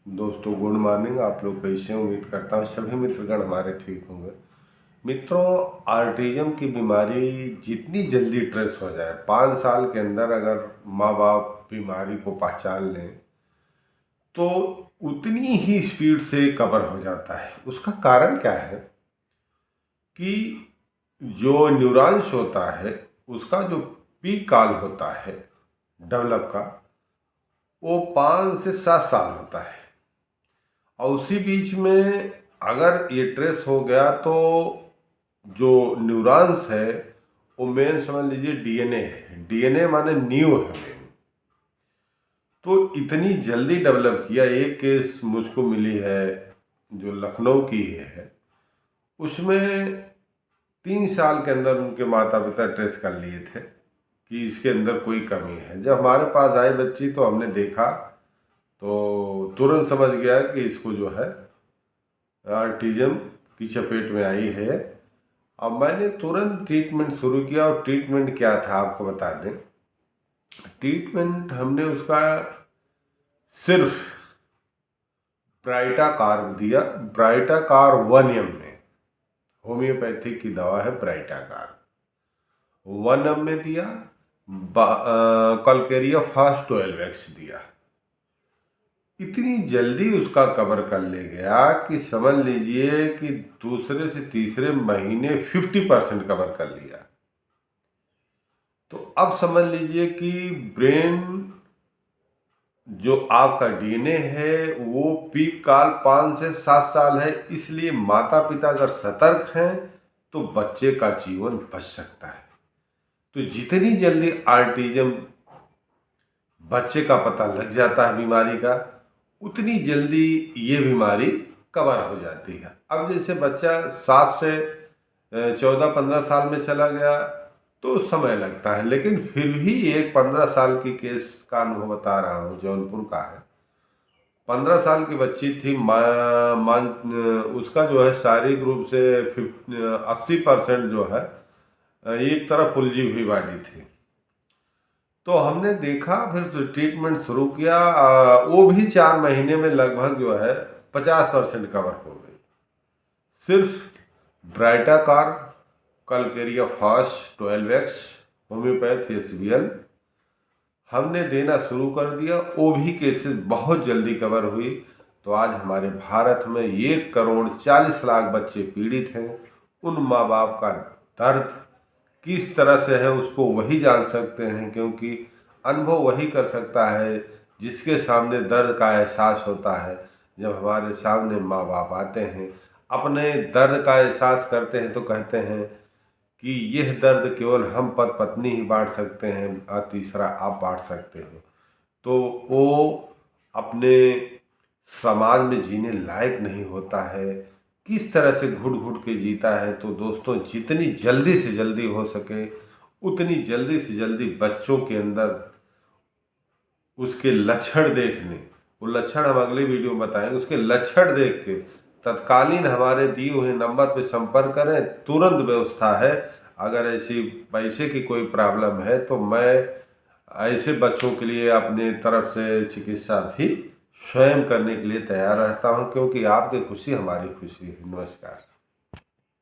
दोस्तों good morning. आप लोग कैसे? उम्मीद करता हूँ सभी मित्रगण हमारे ठीक होंगे। मित्रों, ऑटिज्म की बीमारी जितनी जल्दी ट्रेस हो जाए, 5 साल के अंदर अगर माँ बाप बीमारी को पहचान लें तो उतनी ही स्पीड से कवर हो जाता है। उसका कारण क्या है कि जो न्यूरॉन्स होता है उसका जो पीक काल होता है डेवलप का, वो 5 से 7 साल होता है। और उसी बीच में अगर ये ट्रेस हो गया तो जो न्यूरॉन्स है वो मेन समझ लीजिए डीएनए है। डीएनए माने न्यू है मेन। तो इतनी जल्दी डेवलप किया। एक केस मुझको मिली है जो लखनऊ की है, उसमें 3 साल के अंदर उनके माता पिता ट्रेस कर लिए थे कि इसके अंदर कोई कमी है। जब हमारे पास आई बच्ची तो हमने देखा तो तुरंत समझ गया कि इसको जो है ऑटिज्म की चपेट में आई है। अब मैंने तुरंत ट्रीटमेंट शुरू किया। और ट्रीटमेंट क्या था आपको बता दें। ट्रीटमेंट हमने उसका सिर्फ ब्राइटाकार दिया। ब्राइटाकार 1 ml में, होम्योपैथिक की दवा है ब्राइटाकार, 1 ml में दिया। कलकेरिया फास्ट 12x दिया। इतनी जल्दी उसका कवर कर ले गया कि समझ लीजिए कि दूसरे से तीसरे महीने 50% कवर कर लिया। तो अब समझ लीजिए कि ब्रेन जो आपका डीएनए है वो पीक काल 5 से 7 साल है। इसलिए माता पिता अगर सतर्क हैं तो बच्चे का जीवन बच सकता है। तो जितनी जल्दी ऑटिज्म बच्चे का पता लग जाता है बीमारी का, उतनी जल्दी ये बीमारी कवर हो जाती है। अब जैसे बच्चा 7 से 14-15 साल में चला गया तो समय लगता है, लेकिन फिर भी एक 15 साल की केस का अनुभव बता रहा हूँ, जौनपुर का है। 15 साल की बच्ची थी। उसका जो है शारीरिक रूप से 80% जो है एक तरफ उलझी हुई बॉडी थी। तो हमने देखा, फिर ट्रीटमेंट शुरू किया। वो भी 4 महीने में लगभग जो है 50% कवर हो गई। सिर्फ ब्राइटाकार, कलकेरिया फास्ट 12x, होम्योपैथ SBL हमने देना शुरू कर दिया। वो भी केसेस बहुत जल्दी कवर हुई। तो आज हमारे भारत में 1,40,40,00,000 बच्चे पीड़ित हैं। उन माँ बाप का दर्द किस तरह से है उसको वही जान सकते हैं, क्योंकि अनुभव वही कर सकता है जिसके सामने दर्द का एहसास होता है। जब हमारे सामने माँ बाप आते हैं, अपने दर्द का एहसास करते हैं तो कहते हैं कि यह दर्द केवल हम पति पत्नी ही बांट सकते हैं और तीसरा आप बांट सकते हो। तो वो अपने समाज में जीने लायक नहीं होता है। किस तरह से घुट घुट के जीता है। तो दोस्तों, जितनी जल्दी से जल्दी हो सके उतनी जल्दी से जल्दी बच्चों के अंदर उसके लक्षण देखने, वो लक्षण हम अगले वीडियो में बताएंगे, उसके लक्षण देख के तत्कालीन हमारे दिए हुए नंबर पर संपर्क करें। तुरंत व्यवस्था है। अगर ऐसी पैसे की कोई प्रॉब्लम है तो मैं ऐसे बच्चों के लिए अपने तरफ से चिकित्सा भी स्वयं करने के लिए तैयार रहता हूं, क्योंकि आपकी खुशी हमारी खुशी है। नमस्कार।